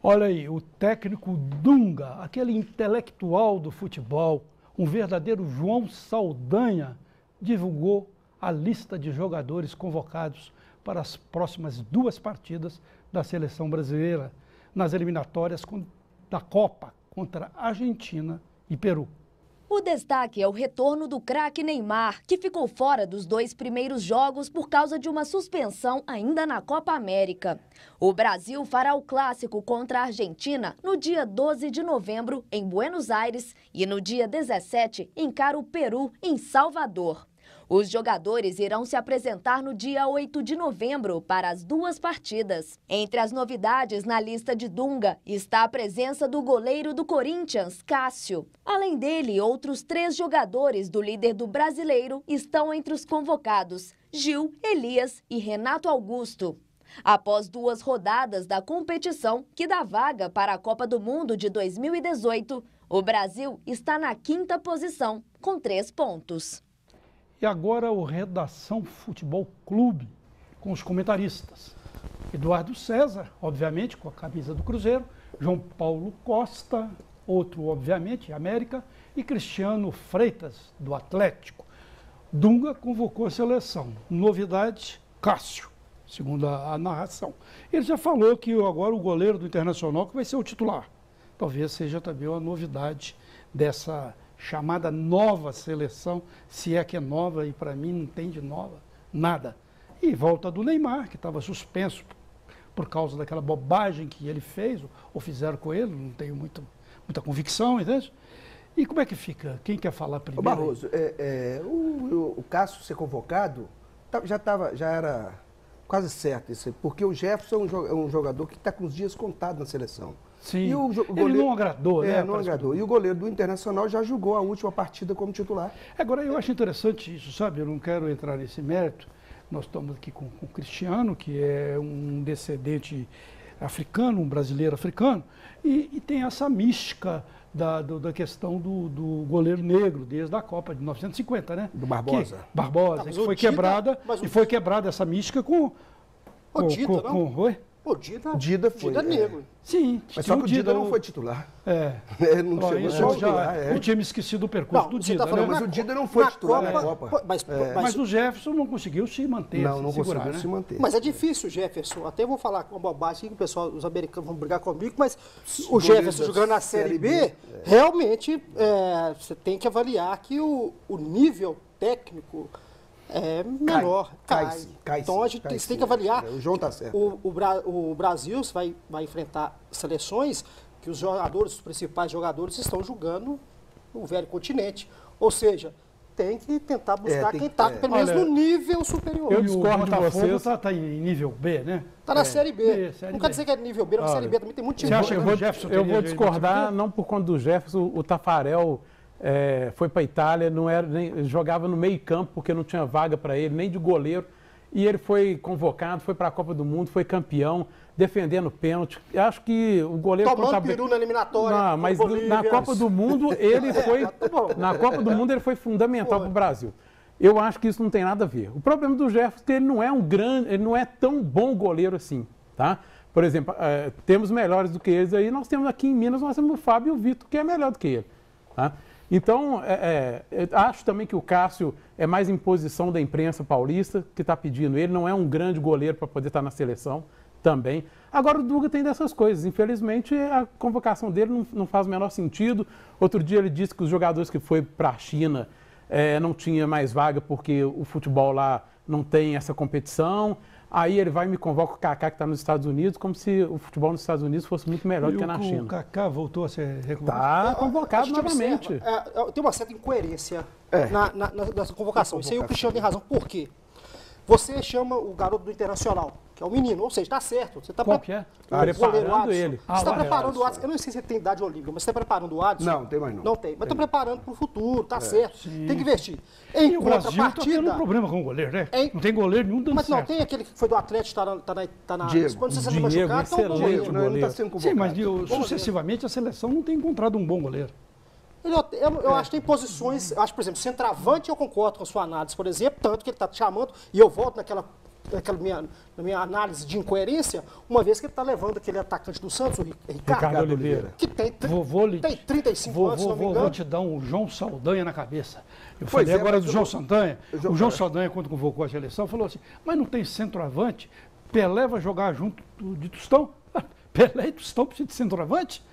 Olha aí, o técnico Dunga, aquele intelectual do futebol, um verdadeiro João Saldanha, divulgou a lista de jogadores convocados para as próximas 2 partidas da seleção brasileira nas eliminatórias da Copa contra Argentina e Peru. O destaque é o retorno do craque Neymar, que ficou fora dos 2 primeiros jogos por causa de uma suspensão ainda na Copa América. O Brasil fará o clássico contra a Argentina no dia 12 de novembro, em Buenos Aires, e no dia 17 encara o Peru, em Salvador. Os jogadores irão se apresentar no dia 8 de novembro para as 2 partidas. Entre as novidades na lista de Dunga está a presença do goleiro do Corinthians, Cássio. Além dele, outros 3 jogadores do líder do Brasileiro estão entre os convocados: Gil, Elias e Renato Augusto. Após 2 rodadas da competição, que dá vaga para a Copa do Mundo de 2018, o Brasil está na 5ª posição, com 3 pontos. E agora o Redação Futebol Clube, com os comentaristas. Eduardo César, obviamente, com a camisa do Cruzeiro, João Paulo Costa, outro, obviamente, América, e Cristiano Freitas, do Atlético. Dunga convocou a seleção. Novidade, Cássio, segundo a narração. Ele já falou que agora o goleiro do Internacional que vai ser o titular. Talvez seja também uma novidade dessa chamada nova seleção, se é que é nova, e para mim não tem de nova nada. E volta do Neymar, que estava suspenso por causa daquela bobagem que ele fez, ou fizeram com ele, não tenho muita convicção, entende? E como é que fica? Quem quer falar primeiro? Ô Barroso, o Cássio ser convocado já era quase certo isso, porque o Jefferson é um jogador que está com os dias contados na seleção. Sim, e o goleiro, ele não agradou, né? Não agradou. E o goleiro do Internacional já jogou a última partida como titular. Agora, eu acho interessante isso, sabe? Eu não quero entrar nesse mérito. Nós estamos aqui com o Cristiano, que é um descendente africano, um brasileiro africano, e tem essa mística da questão do goleiro negro, desde a Copa de 1950, né? Do Barbosa. Barbosa, que foi quebrada, e foi quebrada essa mística com... O Dida foi. Dida negro. Sim. Mas só que o Dida não foi titular. Não chegou a ser titular. Eu tinha me esquecido do percurso do Dida. Mas o Dida não foi titular na Copa. Mas o Jefferson não conseguiu se manter. Não conseguiu se manter. Mas é difícil o Jefferson. Até vou falar com uma bobagem que o pessoal, os americanos vão brigar comigo, mas o Jefferson jogando na Série B, realmente você tem que avaliar que o nível técnico é menor, cai. Então a gente tem que avaliar. O João está certo. O Brasil vai enfrentar seleções que os principais jogadores estão jogando no velho continente. Ou seja, tem que tentar buscar quem está pelo menos no nível superior. Eu discordo de vocês. Está em nível B, né? Está na Série B. Não quer dizer que é nível B, na Série B também tem muito time. Eu vou discordar, não por conta do Jefferson, o Tafarel... foi para a Itália, jogava no meio campo porque não tinha vaga para ele, nem de goleiro. E ele foi convocado, foi para a Copa do Mundo, foi campeão, defendendo pênalti. Acho que o goleiro... Tomando peru na eliminatória. Não, mas na Copa do Mundo ele foi... Na Copa do Mundo ele foi fundamental para o Brasil. Eu acho que isso não tem nada a ver. O problema do Jefferson é que ele não é ele não é tão bom goleiro assim, tá? Por exemplo, temos melhores do que eles aí. Nós temos aqui em Minas, nós temos o Fábio e o Vitor, que é melhor do que ele, tá? Então, acho também que o Cássio é mais imposição da imprensa paulista, que está pedindo ele, não é um grande goleiro para poder estar na seleção também. Agora o Dunga tem dessas coisas, infelizmente a convocação dele não faz o menor sentido. Outro dia ele disse que os jogadores que foi para a China não tinha mais vaga porque o futebol lá não tem essa competição. Aí ele vai e me convoca o Kaká, que está nos Estados Unidos, como se o futebol nos Estados Unidos fosse muito melhor do que na China. O Kaká voltou a ser reconvocado? Está convocado novamente. Tem uma certa incoerência nessa convocação. Isso aí o Cristiano tem razão. Por quê? Você chama o garoto do Internacional, que é o menino, ou seja, está certo. Você tá Qual que é? Preparando ele. Você está preparando o Adson. Eu não sei se ele tem idade olímpica, mas você está preparando o Adson? Não, tem mais não. Não tem, mas está preparando para o futuro, está certo. Sim. Tem que investir. E o Brasil está tendo um problema com o goleiro, né? Não tem goleiro nenhum dando certo. Mas não, tem aquele que foi do Atlético, está na Diego. Quando você se machucar, então o goleiro. Não está sendo convocado. Sim, mas sucessivamente a seleção não tem encontrado um bom goleiro. Eu acho que tem posições, por exemplo, centroavante, eu concordo com a sua análise, por exemplo, tanto que ele está te chamando, e eu volto naquela na minha análise de incoerência, uma vez que ele está levando aquele atacante do Santos, o Ricardo Oliveira, que tem 35 anos, se não me engano. Vou te dar um João Saldanha na cabeça. Eu falei agora do João Saldanha. O João Saldanha, quando convocou a seleção, falou assim, mas não tem centroavante? Pelé vai jogar junto de Tostão? Pelé e Tostão precisam de centroavante?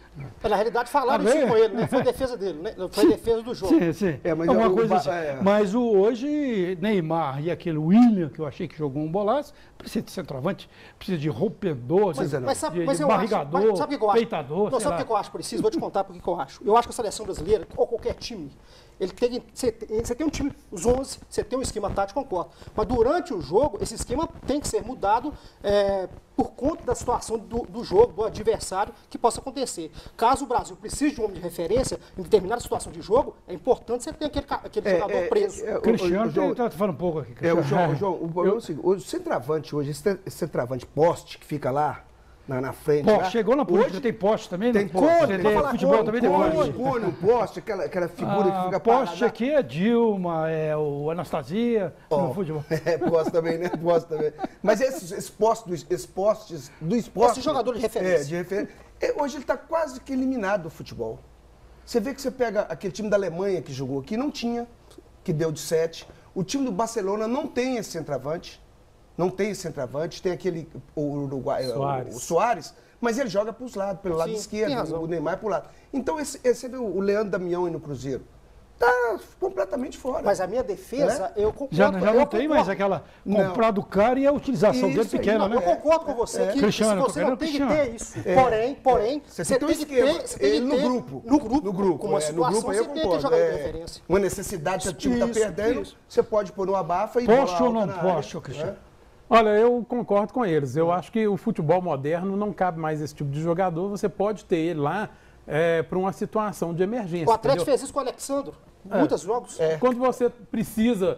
Na realidade, falaram isso com ele, né? Foi defesa dele, né? Foi defesa do jogo. Sim. Mas é uma coisa assim. Mas hoje, Neymar e aquele William, que eu achei que jogou um bolaço, precisa de centroavante, precisa de rompedor, de barrigador, peitador. Não, sabe o que eu acho preciso? Vou te contar por que eu acho. Eu acho que a seleção brasileira, ou qualquer time, você tem um time, os 11, você tem um esquema tático, concordo. Mas durante o jogo, esse esquema tem que ser mudado por conta da situação do jogo, do adversário, que possa acontecer. Caso o Brasil precise de um homem de referência em determinada situação de jogo, é importante você ter aquele jogador preso. Cristiano, está falando um pouco aqui. João, o problema é o seguinte, o centroavante hoje, esse centroavante poste que fica lá, na frente. Poste, chegou na política, tem poste também? Tem poste. Futebol também tem poste. Um poste, aquela figura que fica parada. Poste aqui é Dilma, é o Anastasia, no futebol. Poste também, né? Poste também. Mas esses postes do esporte... Esse jogador de referência. Hoje ele está quase que eliminado do futebol. Você vê que você pega aquele time da Alemanha que jogou aqui, não tinha, que deu de 7. O time do Barcelona não tem esse centroavante. Não tem centroavante, tem aquele o Soares, mas ele joga para os lados, pelo lado esquerdo, o Neymar para o lado. Então, você vê o Leandro Damião aí no Cruzeiro. Está completamente fora. Mas a minha defesa, eu concordo. Já não tem mais aquela comprar do cara e a utilização dele pequena, né? Eu concordo com você que você não tem que ter isso. Porém, você tem que ter no grupo. Com uma situação, você tem que ter jogador de referência. Uma necessidade, se o time está perdendo, você pode pôr uma bafa e poste ou não poste, Cristiano? Olha, eu concordo com eles. Eu acho que o futebol moderno não cabe mais esse tipo de jogador. Você pode ter ele lá para uma situação de emergência. O Atlético fez isso com o Alexandro, muitos jogos. Quando você precisa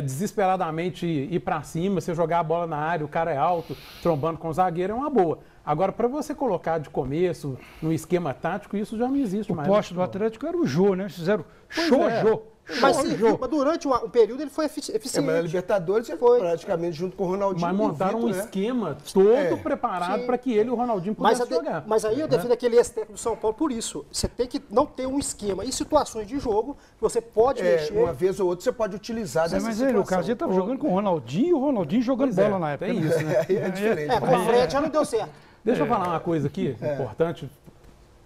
desesperadamente ir para cima, você jogar a bola na área, o cara é alto, trombando com o zagueiro, é uma boa. Agora, para você colocar de começo, no esquema tático, isso já não existe mais. O poste do Atlético era o Jô, né? Eles fizeram Jô. Mas durante um período ele foi eficiente. Mas a Libertadores ele foi praticamente junto com o Ronaldinho. Mas montaram um esquema todo preparado para que ele e o Ronaldinho pudessem jogar. Mas aí eu defendo aquele ex-técnico do São Paulo por isso. Você tem que não ter um esquema em situações de jogo que você pode mexer. Uma vez ou outra você pode utilizar dessa mas situação. O Casimiro estava jogando com o Ronaldinho e o Ronaldinho jogando bola na época. É isso, né? É diferente. Com o Fred já não deu certo. Deixa eu falar uma coisa aqui, importante,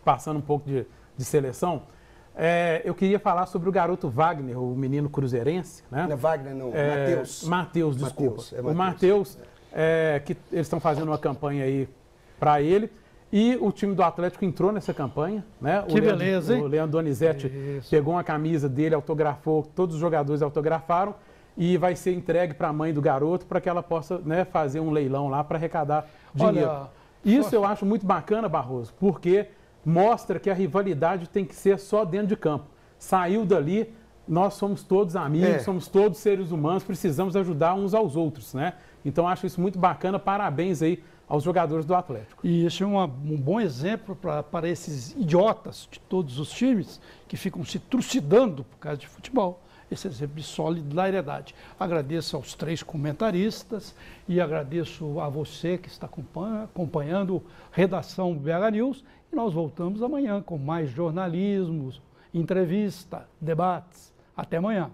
passando um pouco de seleção. Eu queria falar sobre o garoto Wagner, o menino cruzeirense, né? Não é Wagner, não. Matheus, desculpa. Mateus, o Matheus, que eles estão fazendo uma campanha aí para ele. E o time do Atlético entrou nessa campanha, né? Beleza, hein? O Leandro Donizete pegou uma camisa dele, autografou, todos os jogadores autografaram e vai ser entregue para a mãe do garoto para que ela possa, né, fazer um leilão lá para arrecadar dinheiro. Isso eu acho muito bacana, Barroso, porque mostra que a rivalidade tem que ser só dentro de campo. Saiu dali, nós somos todos amigos, somos todos seres humanos, precisamos ajudar uns aos outros, né? Então, acho isso muito bacana. Parabéns aí aos jogadores do Atlético. E isso é um bom exemplo para esses idiotas de todos os times que ficam se trucidando por causa de futebol. Esse exemplo de solidariedade. Agradeço aos 3 comentaristas e agradeço a você que está acompanhando Redação BH News. E nós voltamos amanhã com mais jornalismo, entrevista, debates. Até amanhã.